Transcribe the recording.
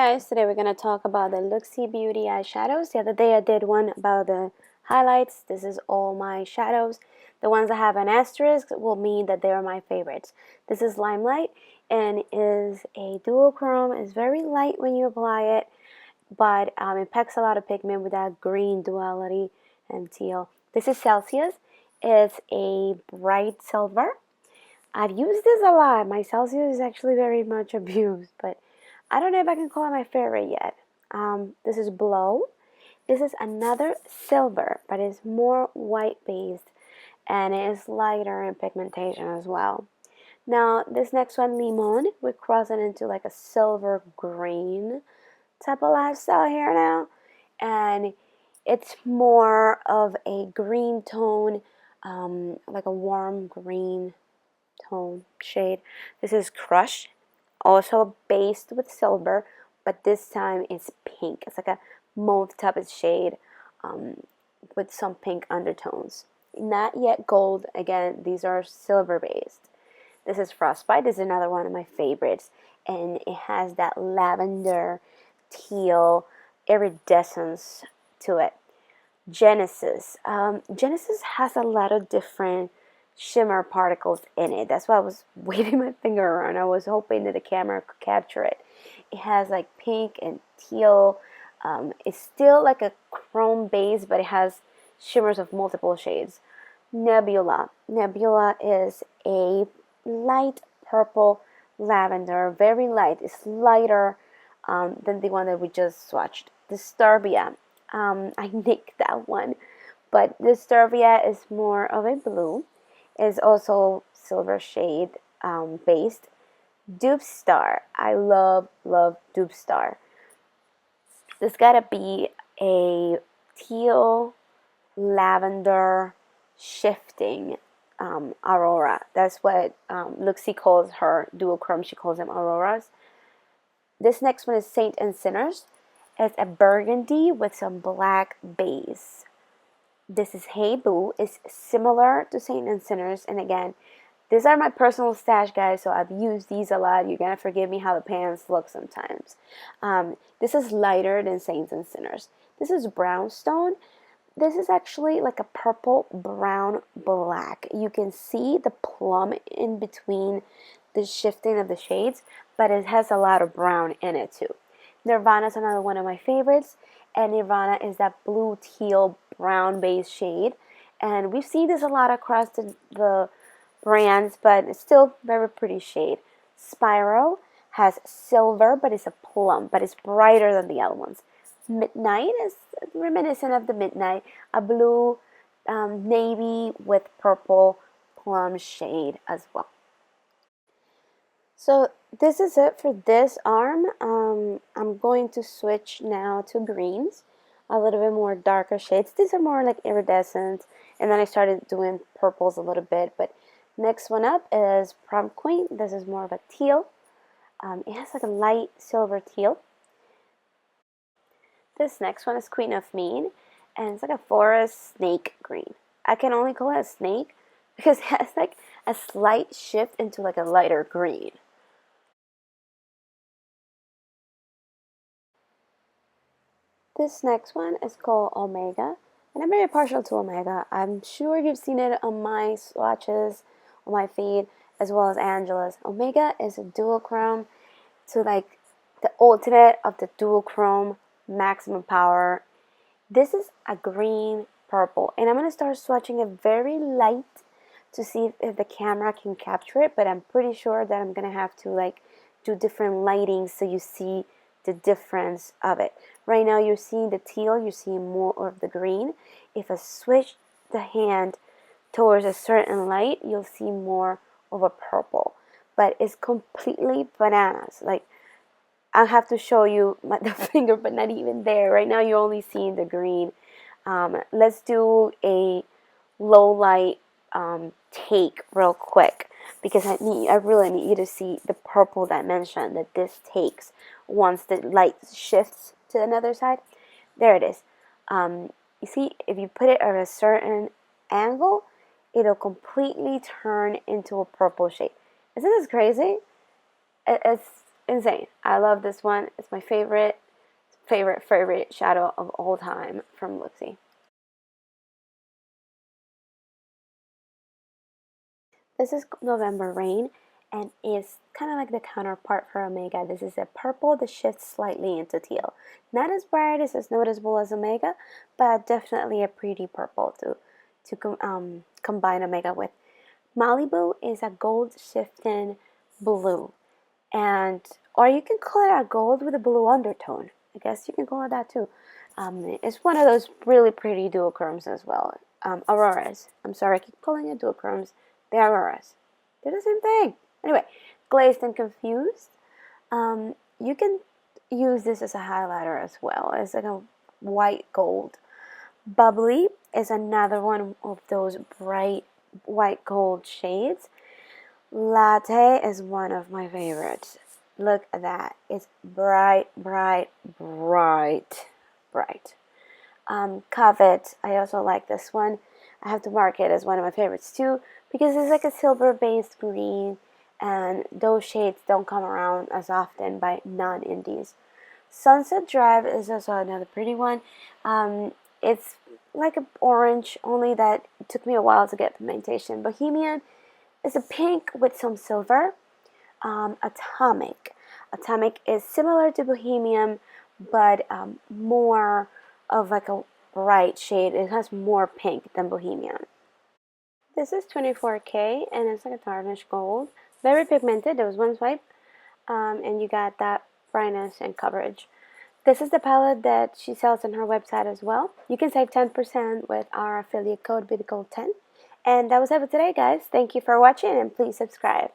guys, today we're going to talk about the Looxi Beauty eyeshadows. The other day I did one about the highlights. This is all my shadows. The ones that have an asterisk will mean that they are my favorites. This is Limelight and is a duochrome. It's very light when you apply it, but it packs a lot of pigment with that green duality and teal. This is Celcius. It's a bright silver. I've used this a lot. My Celcius is actually very much abused, but I don't know if I can call it my favorite yet. This is Blow. This is another silver, but it's more white based and it is lighter in pigmentation as well. Now, this next one, Limon, we're crossing into like a silver green type of lifestyle here now. And it's more of a green tone, like a warm green tone shade. This is Crush, also based with silver, but this time it's pink. It's like a mauve type of shade with some pink undertones. Not yet gold. Again, these are silver based. This is Frostbite. This is another one of my favorites, and it has that lavender teal iridescence to it. Genesis. Genesis has a lot of different shimmer particles in it. That's why I was waving my finger around. I was hoping that the camera could capture it. It has like pink and teal. It's still like a chrome base, but it has shimmers of multiple shades. Nebula. Nebula is a light purple lavender, very light. It's lighter than the one that we just swatched. Disturbia. I nicked that one, but Disturbia is more of a blue. Is also silver shade based. Dupe Star. I love Dupe Star. This gotta be a teal lavender shifting aurora. That's what Looxi calls her duochrome. She calls them auroras. This next one is Saint and Sinners. It's a burgundy with some black base. This is Hey Boo. It's similar to Saint and Sinners, and again, these are my personal stash, guys, so I've used these a lot. You're gonna forgive me how the pans look sometimes. This is lighter than Saints and Sinners. This is Brownstone. This is actually like a purple, brown, black. You can see the plum in between the shifting of the shades, but it has a lot of brown in it too. Nirvana is another one of my favorites, and Nirvana is that blue teal brown base shade, and we've seen this a lot across the brands, but it's still very pretty shade. SPIRO has silver, but it's a plum, but it's brighter than the other ones. Midnight is reminiscent of the Midnight, a blue navy with purple plum shade as well. So this is it for this arm. I'm going to switch now to greens, a little bit more darker shades. These are more like iridescent, and then I started doing purples a little bit. But next one up is Prom Queen. This is more of a teal. It has like a light silver teal. This next one is Queen of Mean, and it's like a forest snake green. I can only call it a snake because it has like a slight shift into like a lighter green. This next one is called Omega, and I'm very partial to Omega. I'm sure you've seen it on my swatches, on my feed, as well as Angela's. Omega is a duochrome to like the ultimate of the duochrome maximum power. This is a green purple, and I'm going to start swatching it very light to see if the camera can capture it, but I'm pretty sure that I'm going to have to like do different lighting so you see the difference of it. Right now you're seeing the teal, you're seeing more of the green. If I switch the hand towards a certain light, you'll see more of a purple. But it's completely bananas. Like, I'll have to show you the finger, but not even there. Right now you're only seeing the green. Let's do a low light take real quick, because I really need you to see the purple dimension that this takes once the light shifts to another side. There it is. You see, if you put it at a certain angle, it'll completely turn into a purple shade. Isn't this crazy? It's insane. I love this one. It's my favorite shadow of all time from Looxi. This is November Rain, and is kind of like the counterpart for Omega. This is a purple that shifts slightly into teal. Not as bright, as noticeable as Omega, but definitely a pretty purple to combine Omega with. Malibu is a gold shifting blue, and or you can call it a gold with a blue undertone. I guess you can call it that too. It's one of those really pretty duochromes as well. Auroras. I'm sorry, I keep calling it duochromes. They're auroras. They're the same thing. Anyway, glazed and confused. You can use this as a highlighter as well. It's like a white gold. Bubbly is another one of those bright white gold shades. Latte is one of my favorites. Look at that. It's bright, bright, bright, bright. Covet, I also like this one. I have to mark it as one of my favorites too, because it's like a silver-based green, and those shades don't come around as often by non-indies. Sunset Drive is also another pretty one. It's like an orange, only that it took me a while to get pigmentation. Bohemian is a pink with some silver. Atomic. Atomic is similar to Bohemian, but more of like a bright shade. It has more pink than Bohemian. This is 24K, and it's like a tarnished gold. Very pigmented. There was one swipe, and you got that brightness and coverage. This is the palette that she sells on her website as well. You can save 10% with our affiliate code BEAUTYCULT10. And that was it for today, guys. Thank you for watching, and please subscribe.